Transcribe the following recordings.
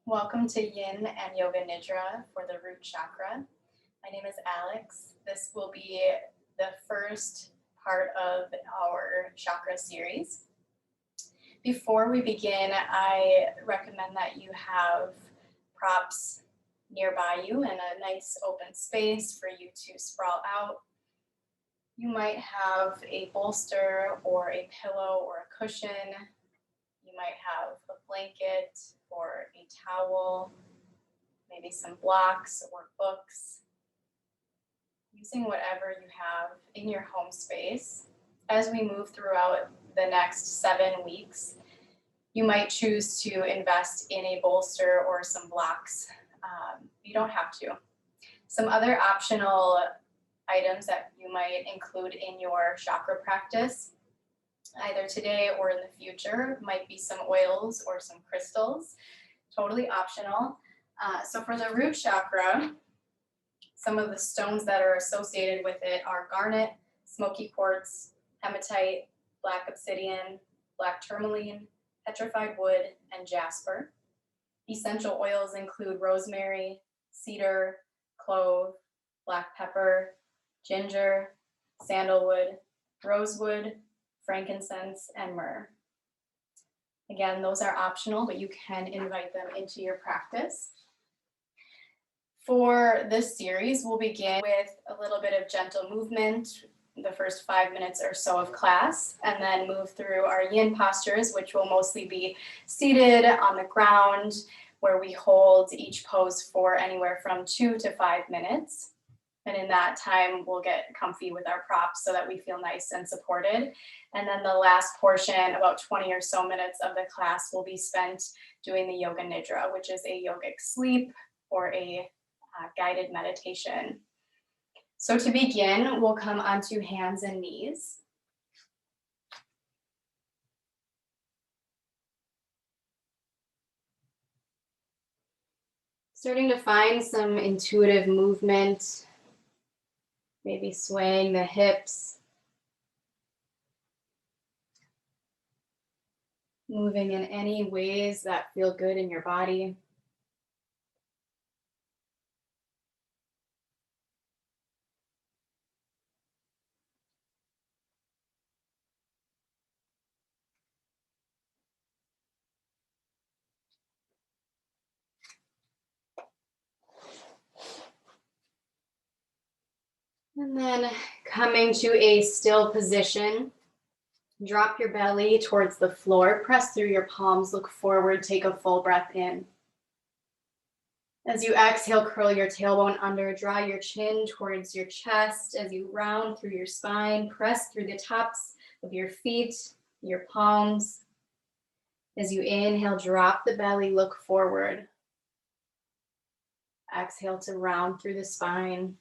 Welcome to Yin and Yoga Nidra for the root chakra. My name is Alex. This will be the first part of our chakra series. Before we begin, I recommend that you have props nearby you in a nice open space for you to sprawl out. You might have a bolster or a pillow or a cushion. You might have a blanket or a towel, maybe some blocks or books, using whatever you have in your home space. As we move throughout the next 7 weeks, you might choose to invest in a bolster or some blocks. You don't have to. Some other optional items that you might include in your chakra practice, either today or in the future, might be some oils or some crystals, totally optional. So for the root chakra, some of the stones that are associated with it are garnet, smoky quartz, hematite, black obsidian, black tourmaline, petrified wood, and jasper. Essential oils include rosemary, cedar, clove, black pepper, ginger, sandalwood, rosewood, frankincense, and myrrh. Again, those are optional, but you can invite them into your practice. For this series, we'll begin with a little bit of gentle movement, the first 5 minutes or so of class, and then move through our yin postures, which will mostly be seated on the ground, where we hold each pose for anywhere from 2 to 5 minutes. And in that time, we'll get comfy with our props so that we feel nice and supported. And then the last portion, about 20 or so minutes of the class, will be spent doing the Yoga Nidra, which is a yogic sleep or a guided meditation. So to begin, we'll come onto hands and knees. Starting to find some intuitive movement, maybe swaying the hips, moving in any ways that feel good in your body. And then coming to a still position, drop your belly towards the floor, press through your palms, look forward, take a full breath in. As you exhale, curl your tailbone under, draw your chin towards your chest as you round through your spine, press through the tops of your feet, your palms. As you inhale, drop the belly, look forward. Exhale to round through the spine.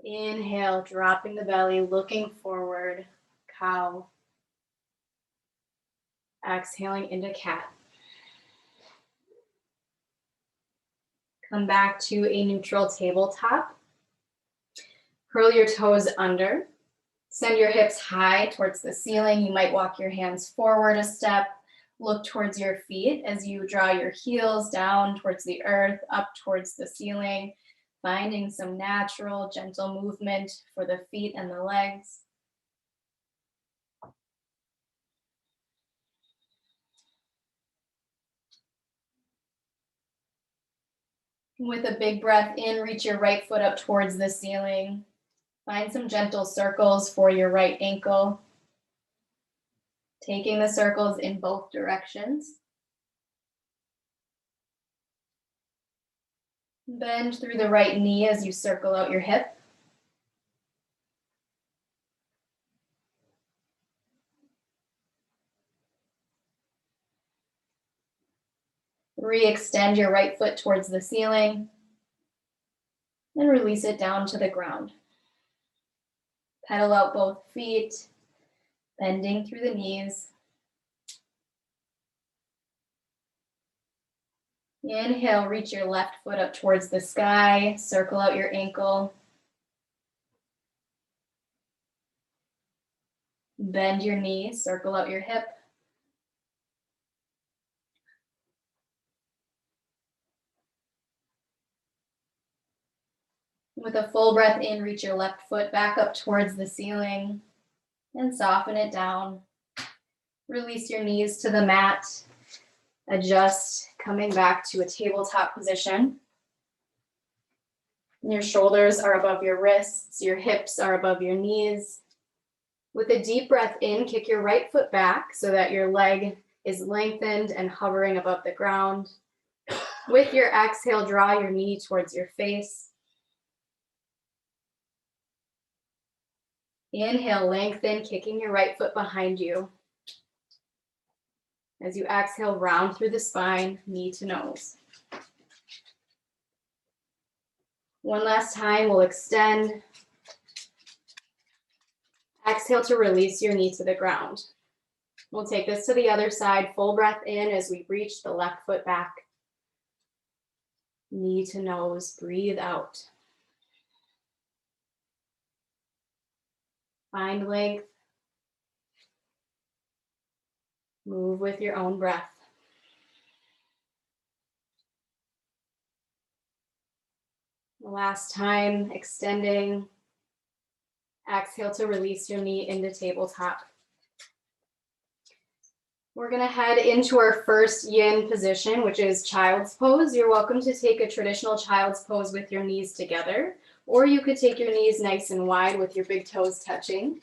Inhale, dropping the belly, looking forward, cow. Exhaling into cat. Come back to a neutral tabletop. Curl your toes under. Send your hips high towards the ceiling. You might walk your hands forward a step. Look towards your feet as you draw your heels down towards the earth, up towards the ceiling, finding some natural, gentle movement for the feet and the legs. With a big breath in, reach your right foot up towards the ceiling. Find some gentle circles for your right ankle. Taking the circles in both directions. Bend through the right knee as you circle out your hip. Re-extend your right foot towards the ceiling. And release it down to the ground. Pedal out both feet, bending through the knees. Inhale, reach your left foot up towards the sky, circle out your ankle. Bend your knee, circle out your hip. With a full breath in, reach your left foot back up towards the ceiling and soften it down. Release your knees to the mat. Adjust, coming back to a tabletop position. Your shoulders are above your wrists, your hips are above your knees. With a deep breath in, kick your right foot back so that your leg is lengthened and hovering above the ground. With your exhale, draw your knee towards your face. Inhale, lengthen, kicking your right foot behind you. As you exhale, round through the spine, knee to nose. One last time, we'll extend. Exhale to release your knee to the ground. We'll take this to the other side, full breath in as we reach the left foot back. Knee to nose, breathe out. Find length. Move with your own breath. Last time, extending. Exhale to release your knee into tabletop. We're going to head into our first yin position, which is child's pose. You're welcome to take a traditional child's pose with your knees together, or you could take your knees nice and wide with your big toes touching.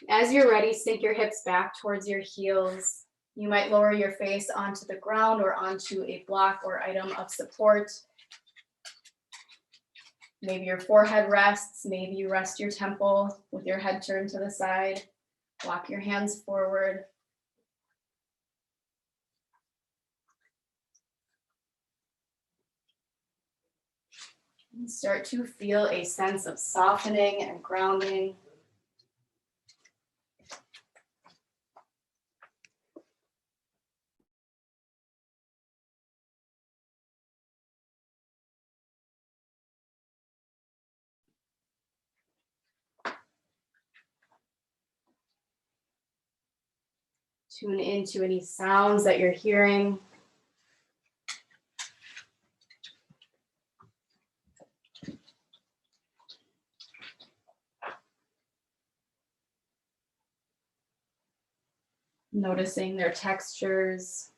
As you're ready, sink your hips back towards your heels. You might lower your face onto the ground or onto a block or item of support. Maybe your forehead rests, maybe you rest your temple with your head turned to the side. Walk your hands forward. And start to feel a sense of softening and grounding. Tune into any sounds that you're hearing. Noticing their textures,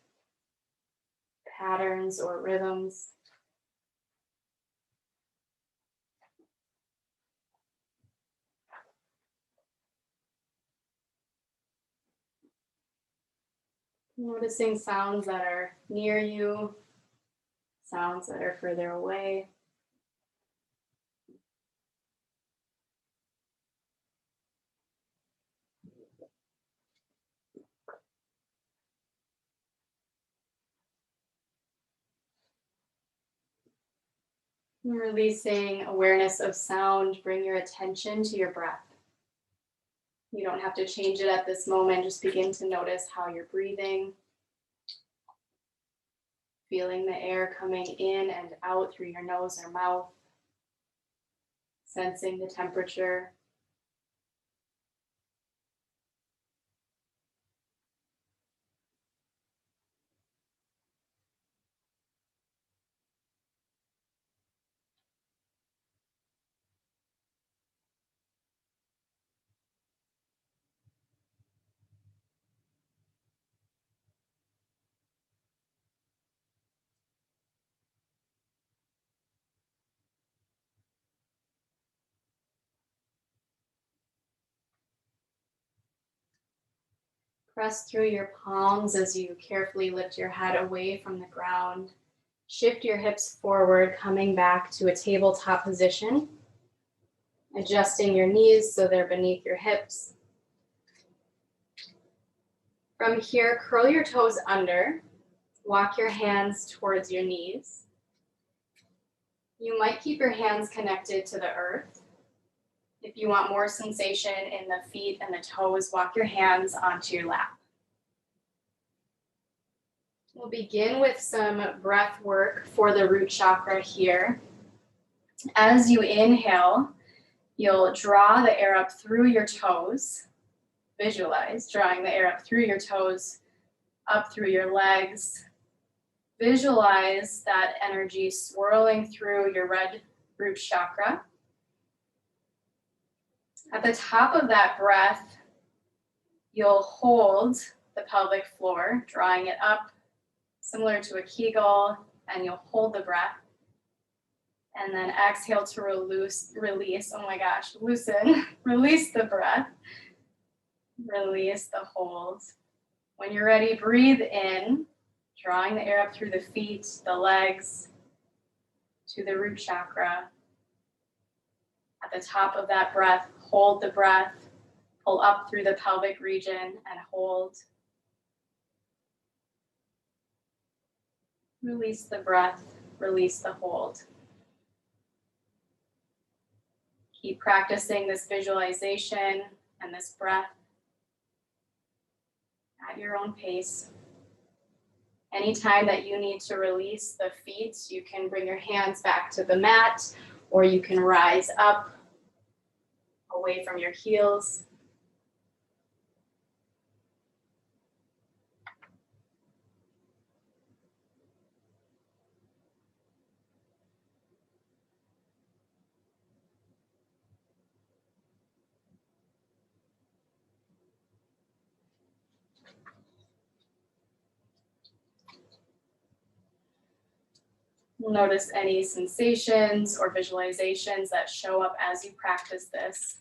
patterns, or rhythms. Noticing sounds that are near you, sounds that are further away. Releasing awareness of sound, bring your attention to your breath. You don't have to change it at this moment, just begin to notice how you're breathing. Feeling the air coming in and out through your nose or mouth. Sensing the temperature. Press through your palms as you carefully lift your head away from the ground. Shift your hips forward, coming back to a tabletop position. Adjusting your knees so they're beneath your hips. From here, curl your toes under. Walk your hands towards your knees. You might keep your hands connected to the earth. If you want more sensation in the feet and the toes, walk your hands onto your lap. We'll begin with some breath work for the root chakra here. As you inhale, you'll draw the air up through your toes. Visualize drawing the air up through your toes, up through your legs. Visualize that energy swirling through your red root chakra. At the top of that breath, you'll hold the pelvic floor, drawing it up, similar to a Kegel, and you'll hold the breath. And then exhale to release, oh my gosh, loosen, release the breath, release the hold. When you're ready, breathe in, drawing the air up through the feet, the legs, to the root chakra. At the top of that breath, hold the breath, pull up through the pelvic region and hold. Release the breath, release the hold. Keep practicing this visualization and this breath at your own pace. Anytime that you need to release the feet, you can bring your hands back to the mat, or you can rise up away from your heels. Notice any sensations or visualizations that show up as you practice this.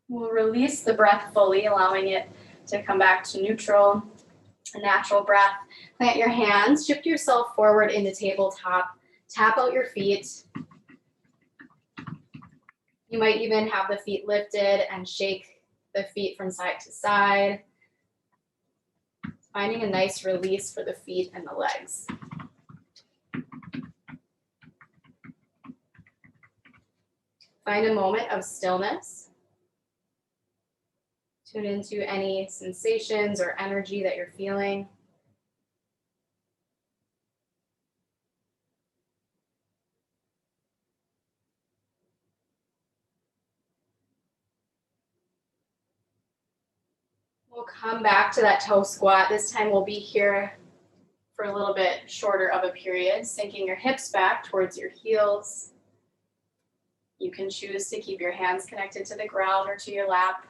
We'll release the breath fully, allowing it to come back to neutral, a natural breath. Plant your hands, shift yourself forward into tabletop, tap out your feet. You might even have the feet lifted and shake the feet from side to side. Finding a nice release for the feet and the legs. Find a moment of stillness. Tune into any sensations or energy that you're feeling. We'll come back to that toe squat. This time we'll be here for a little bit shorter of a period, sinking your hips back towards your heels. You can choose to keep your hands connected to the ground or to your lap.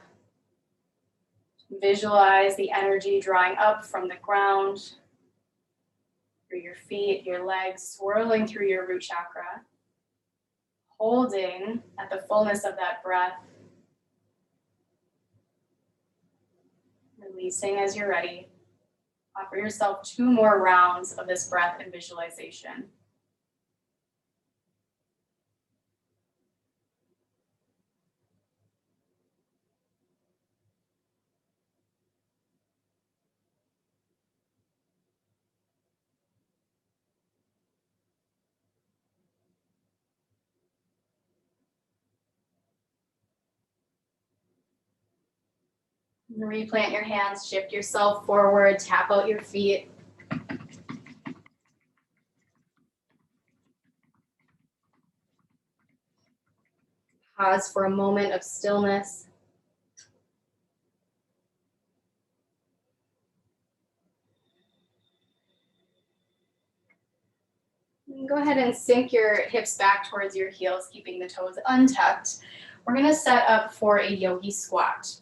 Visualize the energy drawing up from the ground, through your feet, your legs, swirling through your root chakra. Holding at the fullness of that breath. Releasing as you're ready. Offer yourself 2 more rounds of this breath and visualization. Replant your hands, shift yourself forward, tap out your feet. Pause for a moment of stillness. And go ahead and sink your hips back towards your heels, keeping the toes untucked. We're going to set up for a yogi squat.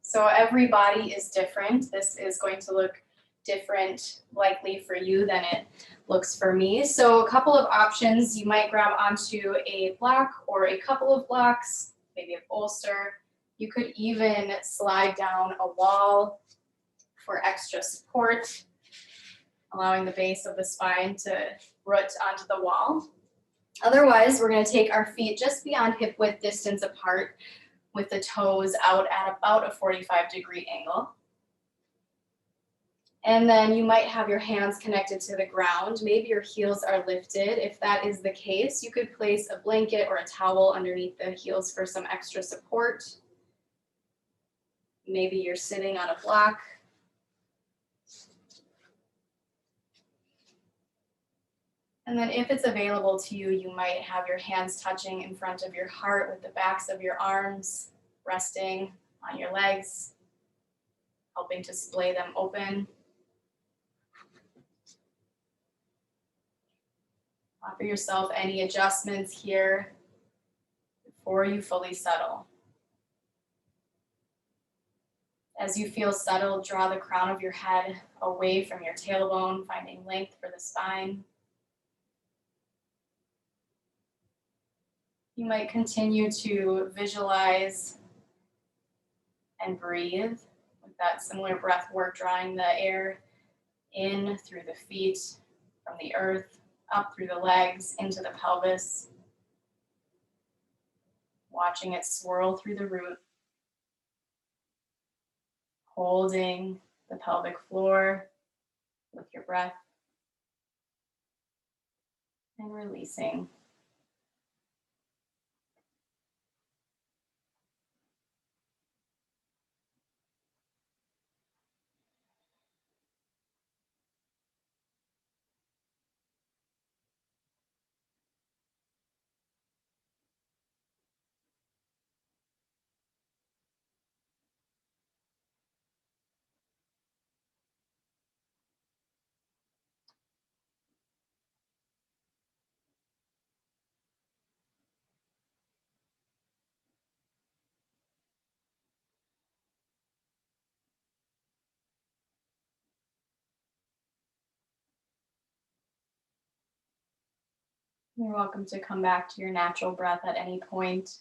So every body is different. This is going to look different likely for you than it looks for me. So a couple of options, you might grab onto a block or a couple of blocks, maybe a bolster. You could even slide down a wall for extra support, allowing the base of the spine to root onto the wall. Otherwise, we're going to take our feet just beyond hip width distance apart, with the toes out at about a 45-degree angle. And then you might have your hands connected to the ground. Maybe your heels are lifted. If that is the case, you could place a blanket or a towel underneath the heels for some extra support. Maybe you're sitting on a block. And then if it's available to you, you might have your hands touching in front of your heart with the backs of your arms resting on your legs. helping to splay them open. Offer yourself any adjustments here before you fully settle. As you feel settled, draw the crown of your head away from your tailbone, finding length for the spine. You might continue to visualize and breathe with that similar breath work, drawing the air in through the feet, from the earth, up through the legs, into the pelvis. Watching it swirl through the root. Holding the pelvic floor with your breath. And releasing. You're welcome to come back to your natural breath at any point.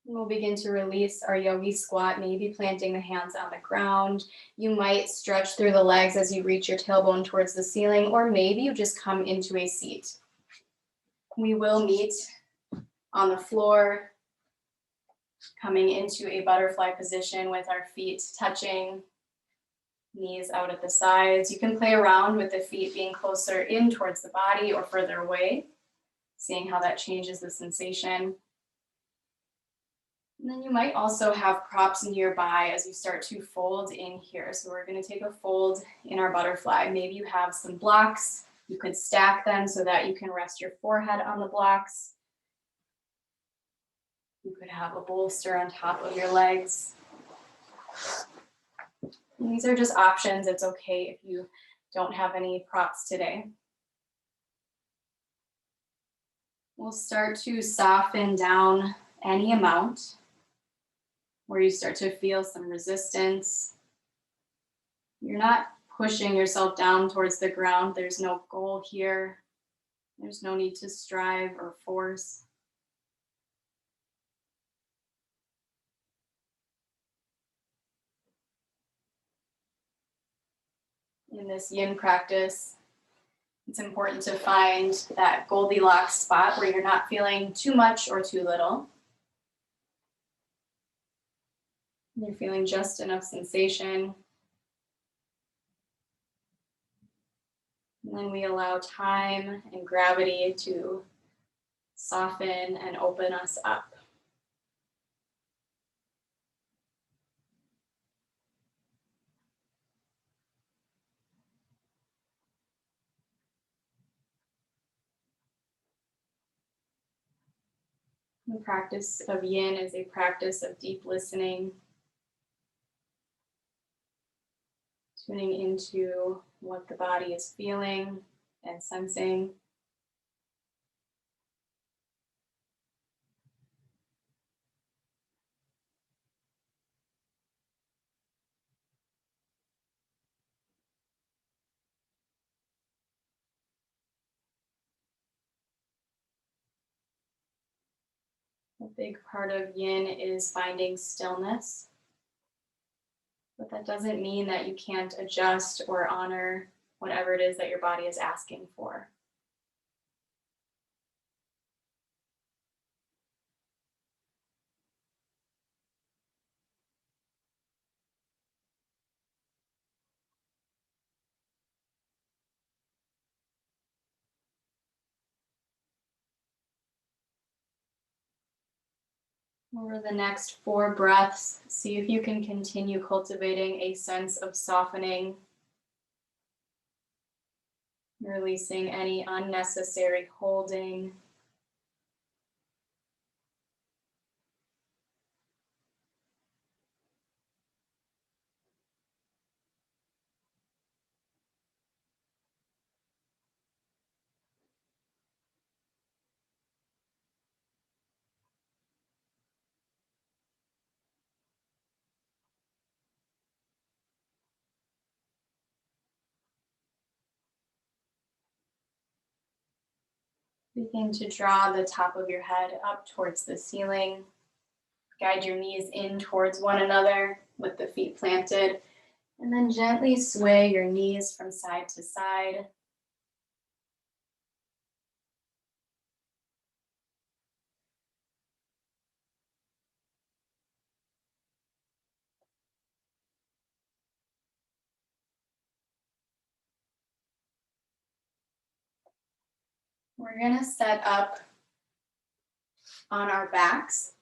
We'll begin to release our yogi squat, maybe planting the hands on the ground. You might stretch through the legs as you reach your tailbone towards the ceiling, or maybe you just come into a seat. We will meet on the floor, coming into a butterfly position with our feet touching, knees out at the sides. You can play around with the feet being closer in towards the body or further away, seeing how that changes the sensation. And then you might also have props nearby as you start to fold in here. So we're going to take a fold in our butterfly. Maybe you have some blocks. You could stack them so that you can rest your forehead on the blocks. You could have a bolster on top of your legs. And these are just options. It's okay if you don't have any props today. We'll start to soften down any amount where you start to feel some resistance. You're not pushing yourself down towards the ground. There's no goal here. There's no need to strive or force. In this yin practice, it's important to find that Goldilocks spot where you're not feeling too much or too little. You're feeling just enough sensation. And then we allow time and gravity to soften and open us up. The practice of yin is a practice of deep listening, tuning into what the body is feeling and sensing. A big part of yin is finding stillness, but that doesn't mean that you can't adjust or honor whatever it is that your body is asking for. Over the next 4 breaths, see if you can continue cultivating a sense of softening, releasing any unnecessary holding. Begin to draw the top of your head up towards the ceiling. Guide your knees in towards one another with the feet planted, and then gently sway your knees from side to side. We're going to set up on our backs.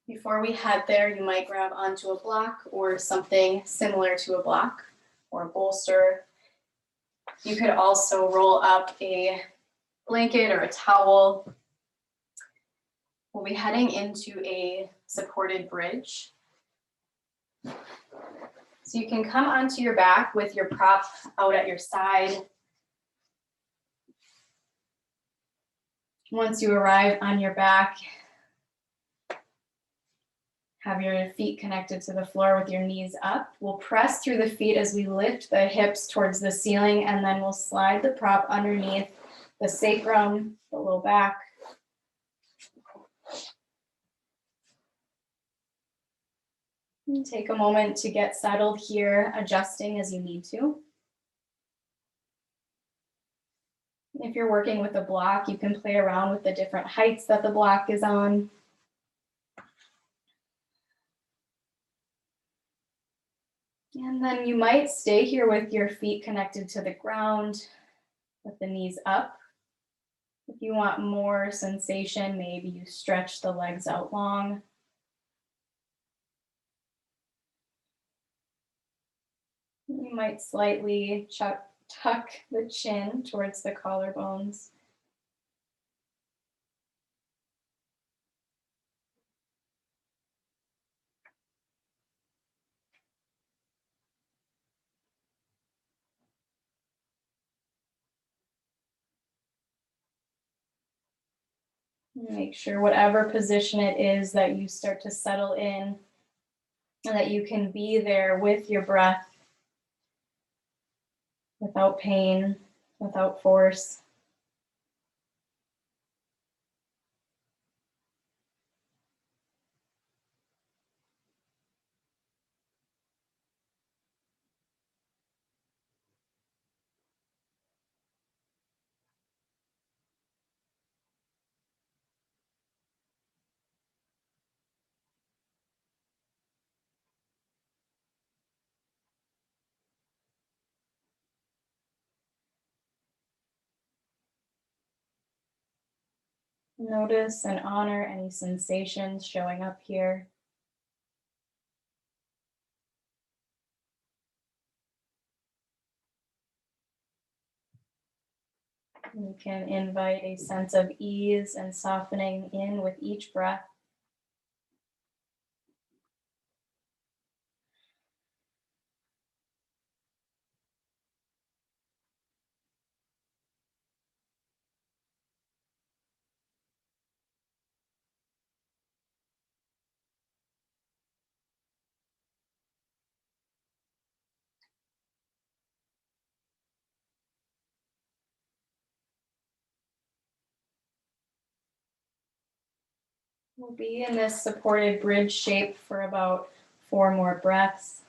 Before we head there, you might grab onto a block or something similar to a block or a bolster. You could also roll up a blanket or a towel. We'll be heading into a supported bridge. So you can come onto your back with your prop out at your side. Once you arrive on your back, have your feet connected to the floor with your knees up. We'll press through the feet as we lift the hips towards the ceiling, and then we'll slide the prop underneath the sacrum, the low back. And take a moment to get settled here, adjusting as you need to. If you're working with a block, you can play around with the different heights that the block is on. And then you might stay here with your feet connected to the ground, with the knees up. If you want more sensation, maybe you stretch the legs out long. You might slightly tuck the chin towards the collarbones. Make sure whatever position it is that you start to settle in, and that you can be there with your breath without pain, without force. Notice and honor any sensations showing up here. You can invite a sense of ease and softening in with each breath. We'll be in this supported bridge shape for about 4 more breaths.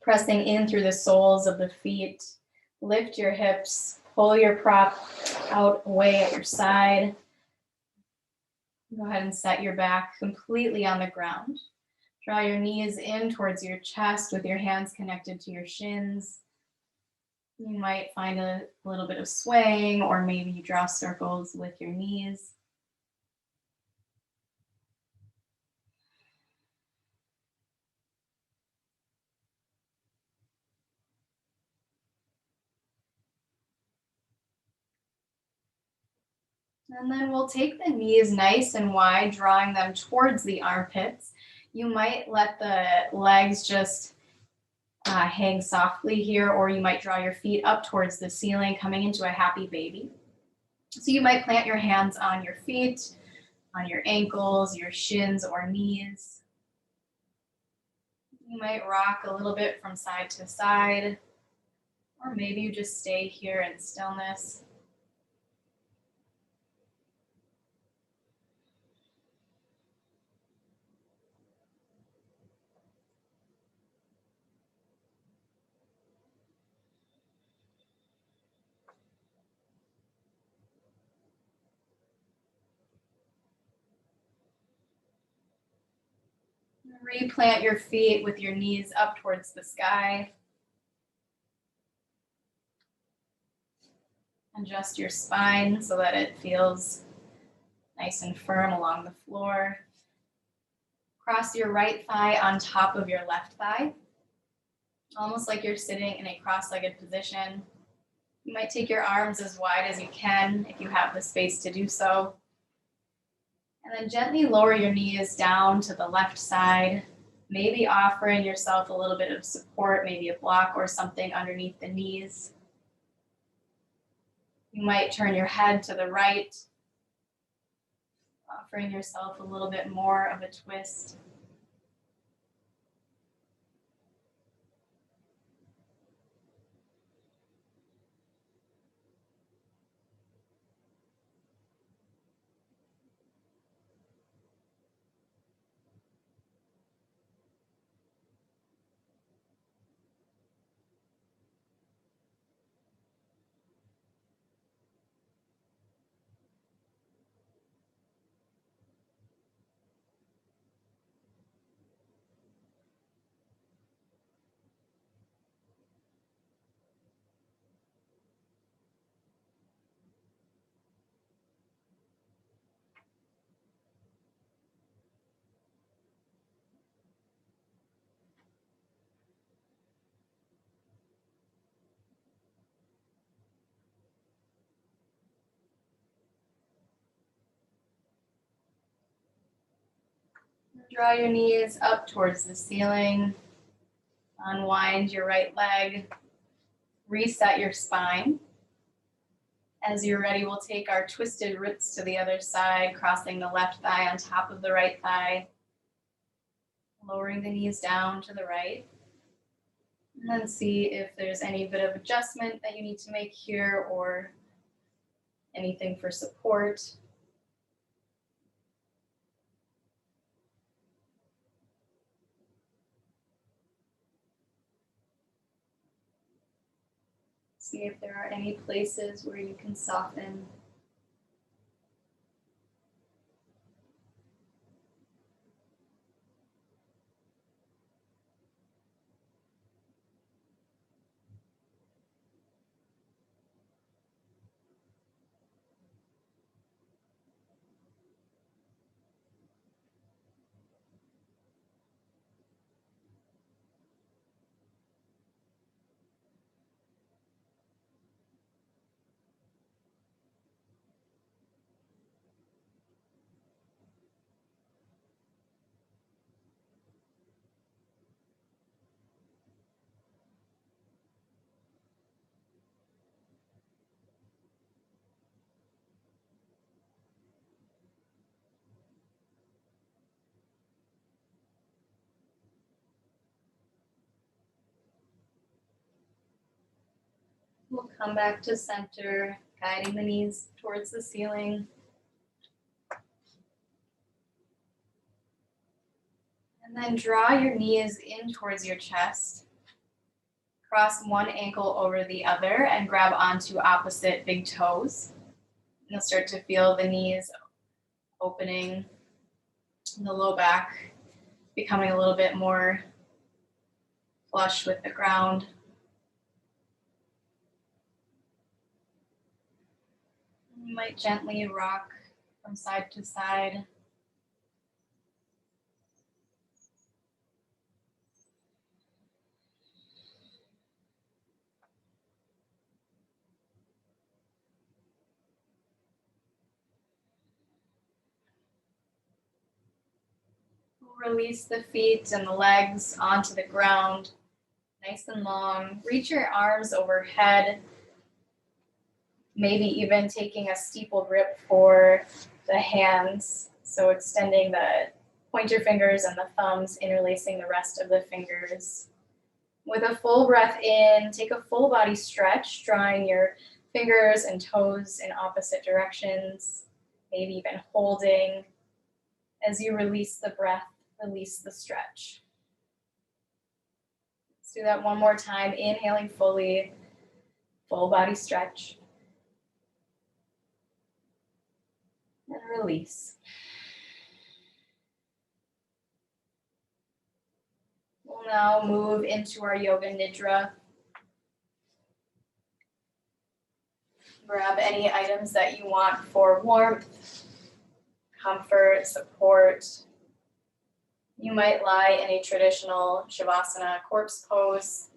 Pressing in through the soles of the feet. Lift your hips, pull your prop out away at your side. Go ahead and set your back completely on the ground. Draw your knees in towards your chest with your hands connected to your shins. You might find a little bit of swaying, or maybe you draw circles with your knees. And then we'll take the knees nice and wide, drawing them towards the armpits. You might let the legs just hang softly here, or you might draw your feet up towards the ceiling, coming into a happy baby. So you might plant your hands on your feet, on your ankles, your shins or knees. You might rock a little bit from side to side, or maybe you just stay here in stillness. Replant your feet with your knees up towards the sky. Adjust your spine so that it feels nice and firm along the floor. Cross your right thigh on top of your left thigh, almost like you're sitting in a cross-legged position. You might take your arms as wide as you can if you have the space to do so. And then gently lower your knees down to the left side, maybe offering yourself a little bit of support, maybe a block or something underneath the knees. You might turn your head to the right, offering yourself a little bit more of a twist. Draw your knees up towards the ceiling. Unwind your right leg. Reset your spine. As you're ready, we'll take our twisted roots to the other side, crossing the left thigh on top of the right thigh. Lowering the knees down to the right. And then see if there's any bit of adjustment that you need to make here or anything for support. See if there are any places where you can soften. We'll come back to center, guiding the knees towards the ceiling. And then draw your knees in towards your chest. Cross one ankle over the other and grab onto opposite big toes. You'll start to feel the knees opening, the low back becoming a little bit more flush with the ground. You might gently rock from side to side. Release the feet and the legs onto the ground, nice and long. Reach your arms overhead, maybe even taking a steeple grip for the hands. So extending the pointer fingers and the thumbs, interlacing the rest of the fingers. With a full breath in, take a full body stretch, drawing your fingers and toes in opposite directions, maybe even holding. As you release the breath, release the stretch. Let's do that one more time. Inhaling fully, full body stretch. And release. We'll now move into our Yoga Nidra. Grab any items that you want for warmth, comfort, support. You might lie in a traditional Shavasana corpse pose,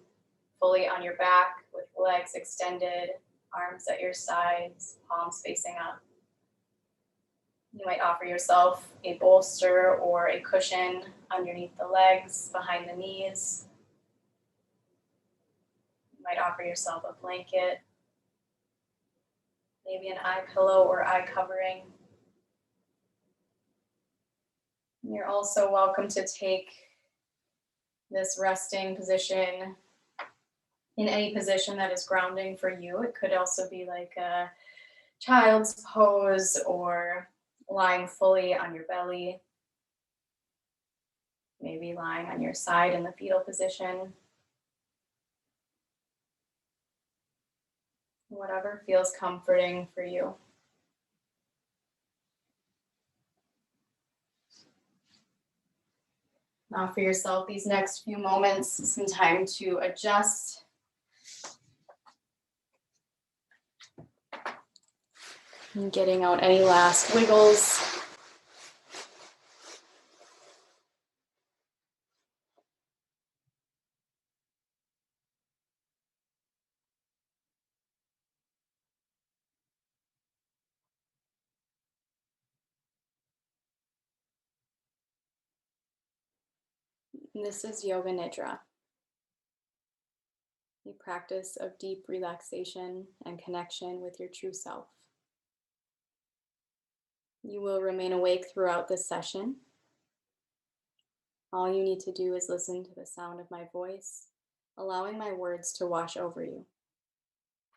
fully on your back with legs extended, arms at your sides, palms facing up. You might offer yourself a bolster or a cushion underneath the legs, behind the knees. You might offer yourself a blanket, maybe an eye pillow or eye covering. You're also welcome to take this resting position in any position that is grounding for you. It could also be like a child's pose or lying fully on your belly, maybe lying on your side in the fetal position. Whatever feels comforting for you. Now for yourself, these next few moments, some time to adjust. And getting out any last wiggles. This is Yoga Nidra, a practice of deep relaxation and connection with your true self. You will remain awake throughout this session. All you need to do is listen to the sound of my voice, allowing my words to wash over you,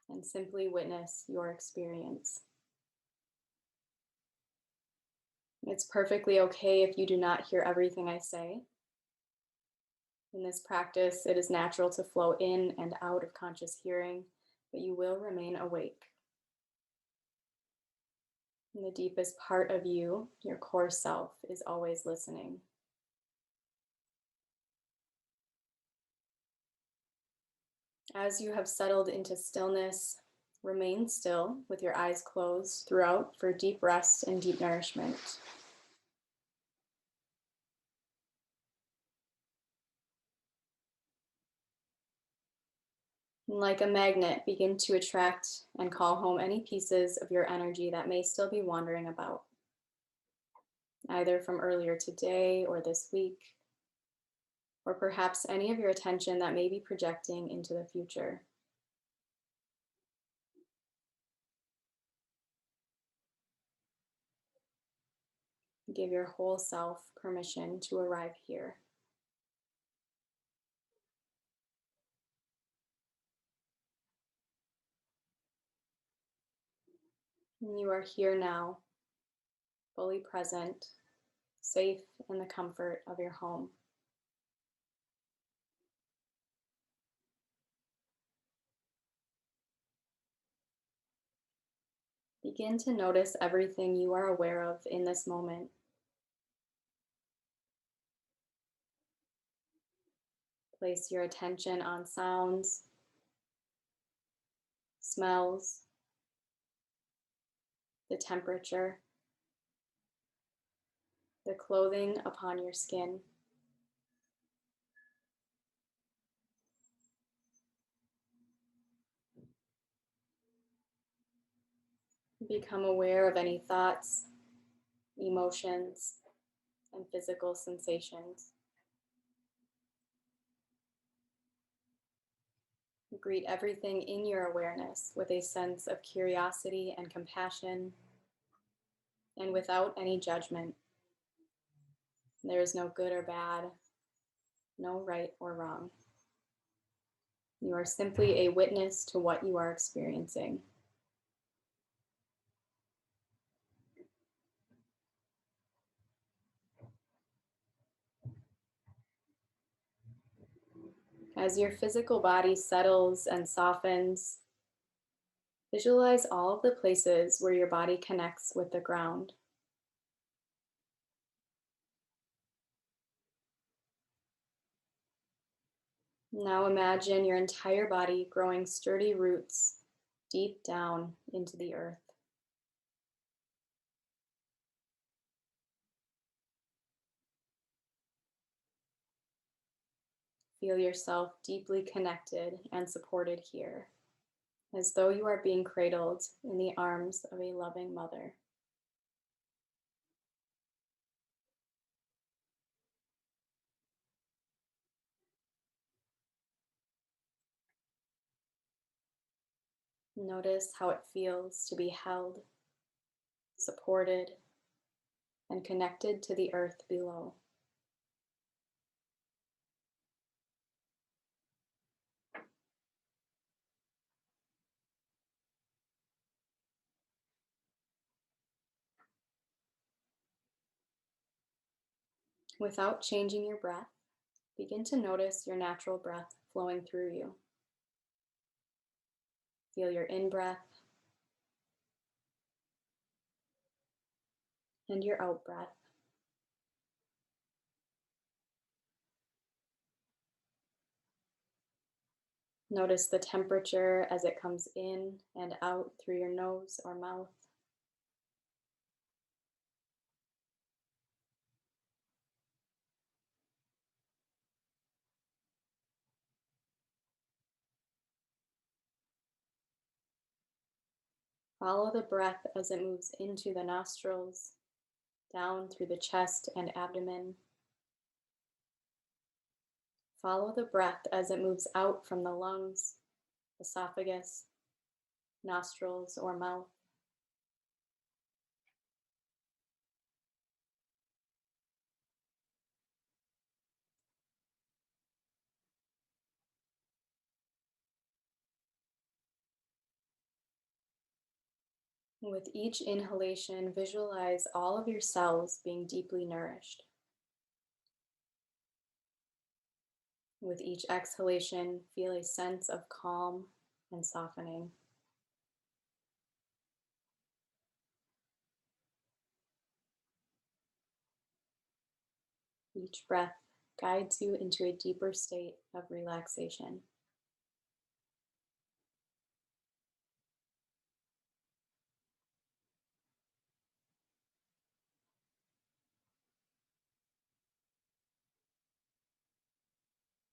and simply witness your experience. It's perfectly okay if you do not hear everything I say. In this practice, it is natural to flow in and out of conscious hearing, but you will remain awake. In the deepest part of you, your core self is always listening. As you have settled into stillness, remain still with your eyes closed throughout for deep rest and deep nourishment. And like a magnet, begin to attract and call home any pieces of your energy that may still be wandering about, either from earlier today or this week, or perhaps any of your attention that may be projecting into the future. Give your whole self permission to arrive here. And you are here now, fully present, safe in the comfort of your home. Begin to notice everything you are aware of in this moment. Place your attention on sounds, smells, the temperature, the clothing upon your skin. Become aware of any thoughts, emotions, and physical sensations. Greet everything in your awareness with a sense of curiosity and compassion, and without any judgment. There is no good or bad, no right or wrong. You are simply a witness to what you are experiencing. As your physical body settles and softens, visualize all of the places where your body connects with the ground. Now imagine your entire body growing sturdy roots deep down into the earth. Feel yourself deeply connected and supported here, as though you are being cradled in the arms of a loving mother. Notice how it feels to be held, supported, and connected to the earth below. Without changing your breath, begin to notice your natural breath flowing through you. Feel your in-breath and your out-breath. Notice the temperature as it comes in and out through your nose or mouth. Follow the breath as it moves into the nostrils, down through the chest and abdomen. Follow the breath as it moves out from the lungs, esophagus, nostrils, or mouth. With each inhalation, visualize all of your cells being deeply nourished. With each exhalation, feel a sense of calm and softening. Each breath guides you into a deeper state of relaxation.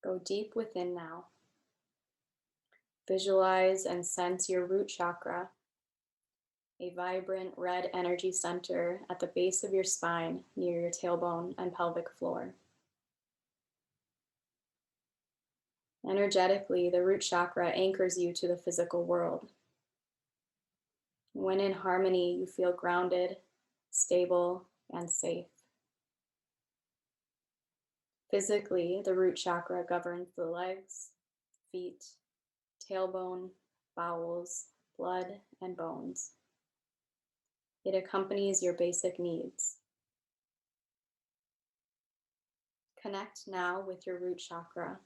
Go deep within now. Visualize and sense your root chakra, a vibrant red energy center at the base of your spine near your tailbone and pelvic floor. Energetically, the root chakra anchors you to the physical world. When in harmony, you feel grounded, stable, and safe. Physically, the root chakra governs the legs, feet, tailbone, bowels, blood, and bones. It accompanies your basic needs. Connect now with your root chakra.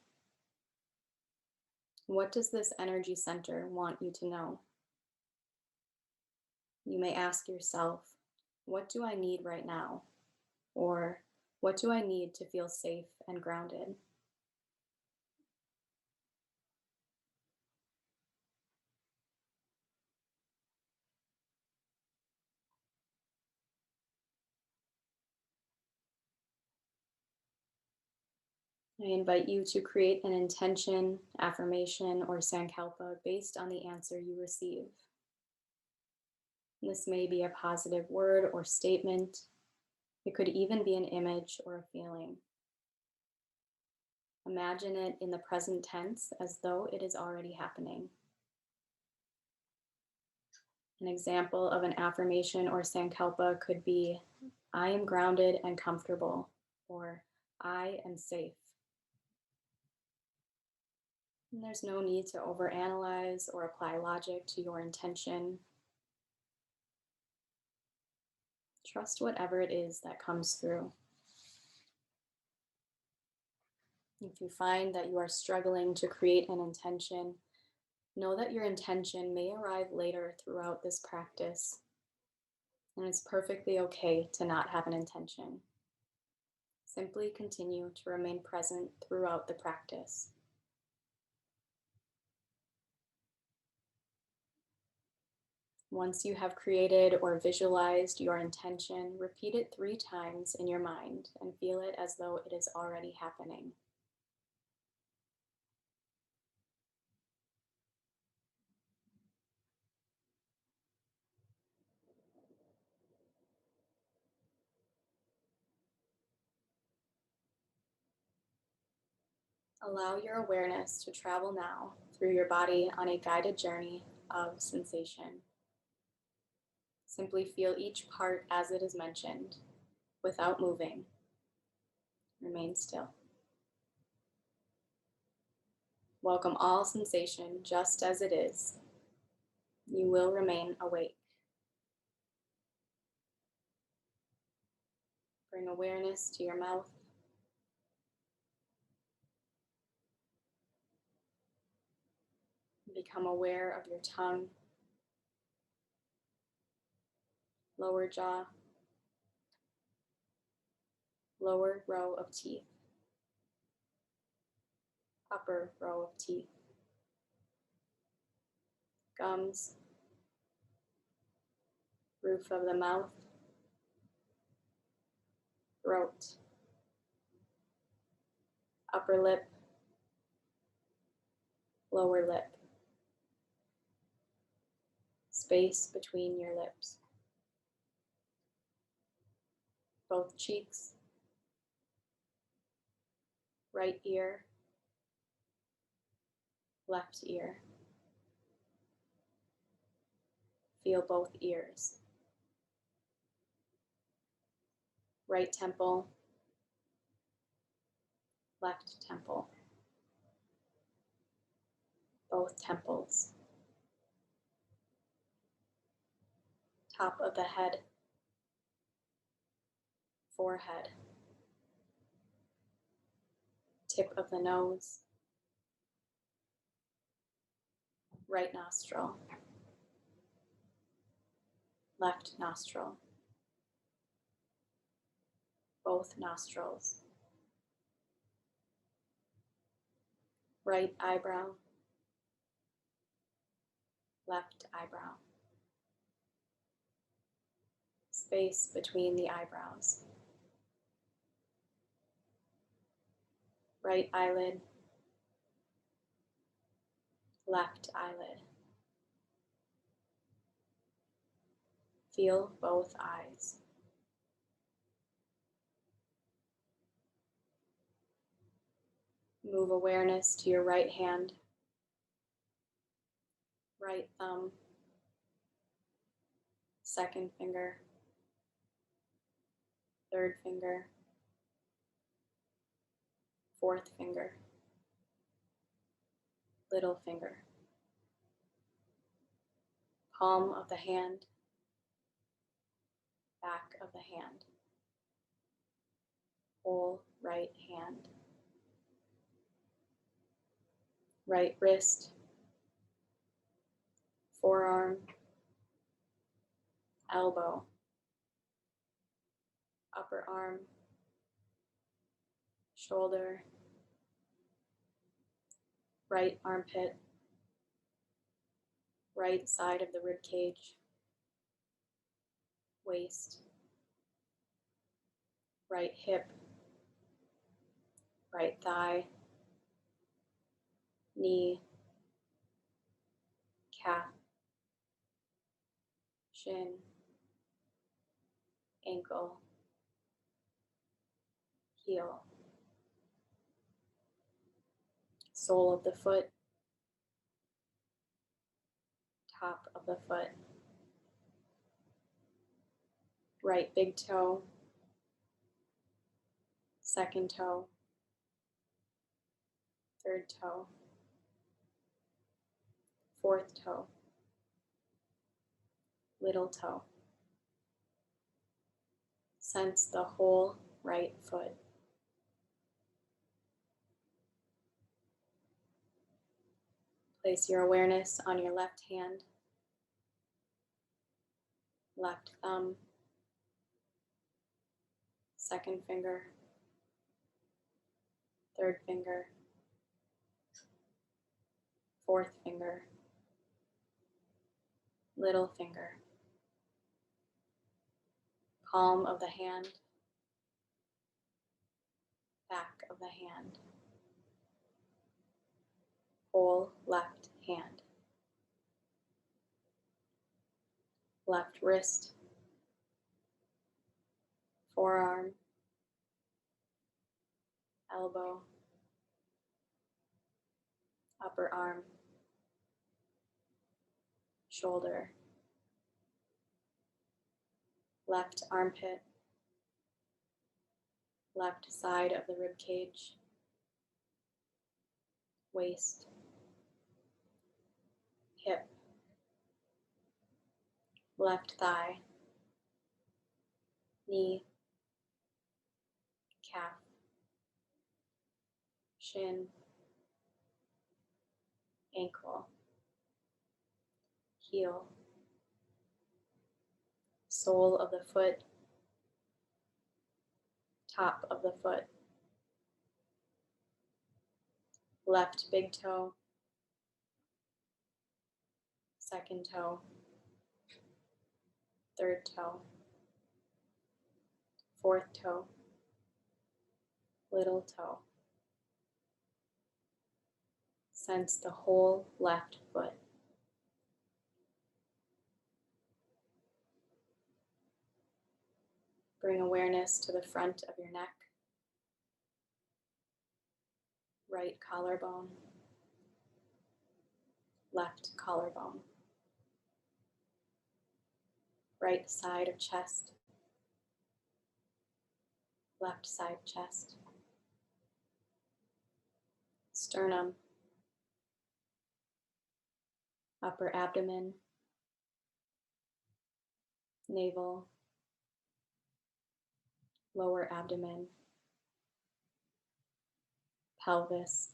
What does this energy center want you to know? You may ask yourself, what do I need right now? Or what do I need to feel safe and grounded? I invite you to create an intention, affirmation, or sankalpa based on the answer you receive. This may be a positive word or statement. It could even be an image or a feeling. Imagine it in the present tense as though it is already happening. An example of an affirmation or sankalpa could be, I am grounded and comfortable, or I am safe. And there's no need to overanalyze or apply logic to your intention. Trust whatever it is that comes through. If you find that you are struggling to create an intention, know that your intention may arrive later throughout this practice, and it's perfectly okay to not have an intention. Simply continue to remain present throughout the practice. Once you have created or visualized your intention, repeat it 3 times in your mind and feel it as though it is already happening. Allow your awareness to travel now through your body on a guided journey of sensation. Simply feel each part as it is mentioned, without moving. Remain still. Welcome all sensation just as it is. You will remain awake. Bring awareness to your mouth. Become aware of your tongue, lower jaw, lower row of teeth, upper row of teeth, gums, roof of the mouth, throat, upper lip, lower lip, space between your lips, both cheeks, right ear, left ear. Feel both ears. Right temple, left temple, both temples. Top of the head, forehead, tip of the nose, right nostril, left nostril, both nostrils, right eyebrow, left eyebrow, space between the eyebrows, right eyelid, left eyelid. Feel both eyes. Move awareness to your right hand, right thumb, second finger, third finger, fourth finger, little finger, palm of the hand, back of the hand, whole right hand, right wrist, forearm, elbow, upper arm, shoulder, right armpit, right side of the rib cage, waist, right hip, right thigh, knee, calf, shin, ankle, heel, sole of the foot, top of the foot, right big toe, second toe, third toe, fourth toe, little toe. Sense the whole right foot. Place your awareness on your left hand, left thumb, second finger, third finger, fourth finger, little finger, palm of the hand, back of the hand, whole left hand, left wrist, forearm, elbow, upper arm, shoulder, left armpit, left side of the rib cage, waist, hip, left thigh, knee, calf, shin, ankle, heel, sole of the foot, top of the foot, left big toe, second toe, third toe, fourth toe, little toe. Sense the whole left foot. Bring awareness to the front of your neck, right collarbone, left collarbone, right side of chest, left side chest, sternum, upper abdomen, navel, lower abdomen, pelvis.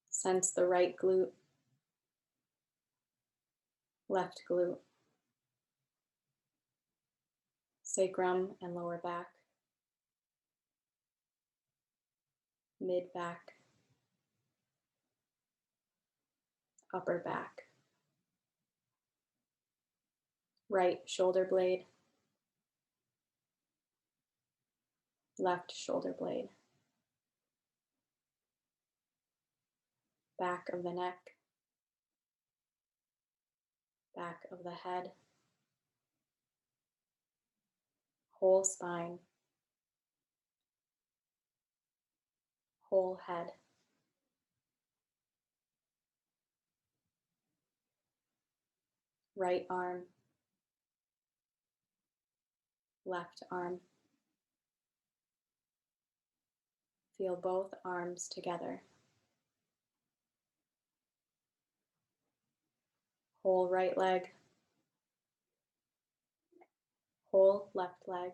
Sense the right glute, left glute, sacrum and lower back, mid back, upper back, right shoulder blade, left shoulder blade, back of the neck, back of the head, whole spine, whole head, right arm, left arm. Feel both arms together. Whole right leg, whole left leg.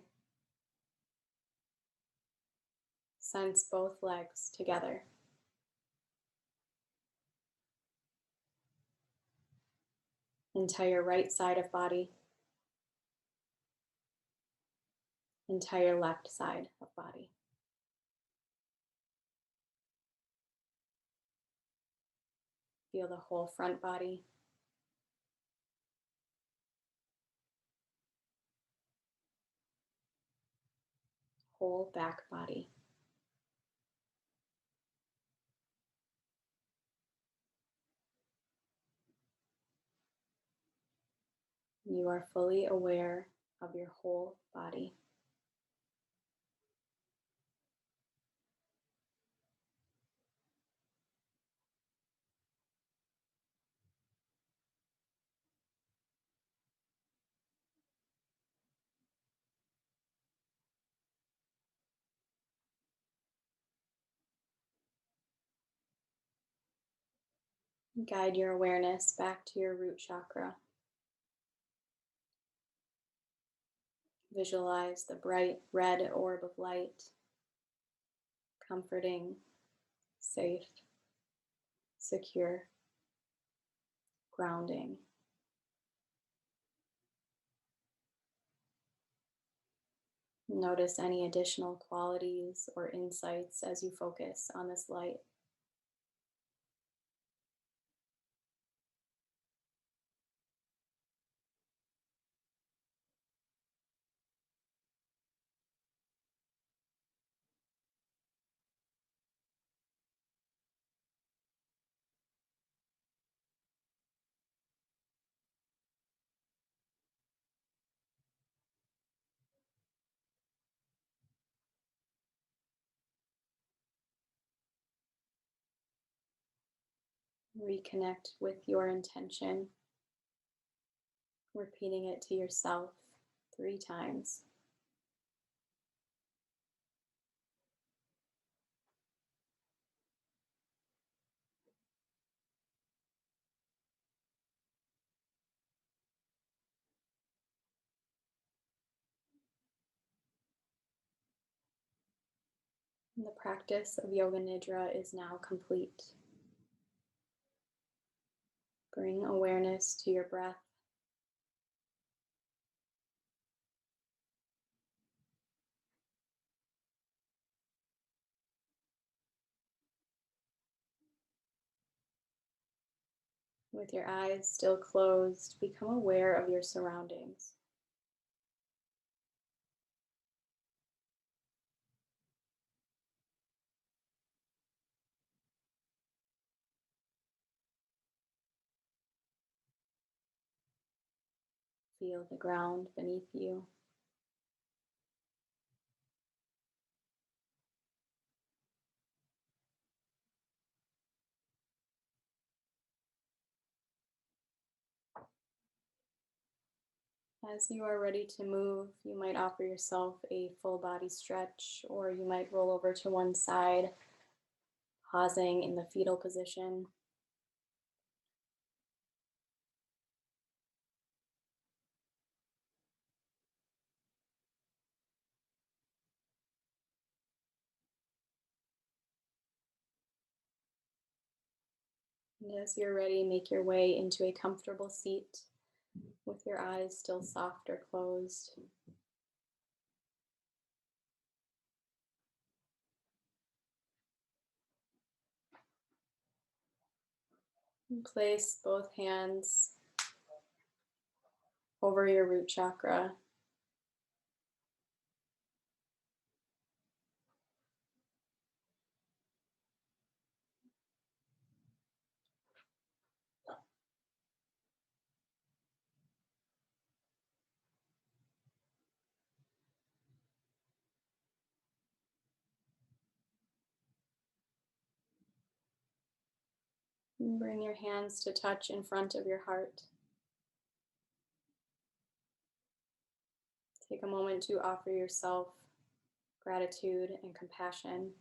Sense both legs together. entire right side of body, entire left side of body. Feel the whole front body, whole back body. You are fully aware of your whole body. Guide your awareness back to your root chakra. Visualize the bright red orb of light, comforting, safe, secure, grounding. Notice any additional qualities or insights as you focus on this light. Reconnect with your intention, repeating it to yourself 3 times. And the practice of Yoga Nidra is now complete. Bring awareness to your breath. With your eyes still closed, become aware of your surroundings. Feel the ground beneath you. As you are ready to move, you might offer yourself a full body stretch, or you might roll over to one side, pausing in the fetal position. And as you're ready, make your way into a comfortable seat with your eyes still soft or closed. And place both hands over your root chakra. And bring your hands to touch in front of your heart. Take a moment to offer yourself gratitude and compassion.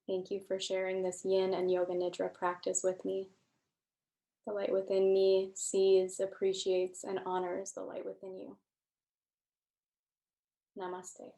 Thank you for sharing this Yin and Yoga Nidra practice with me. The light within me sees, appreciates, and honors the light within you. Namaste.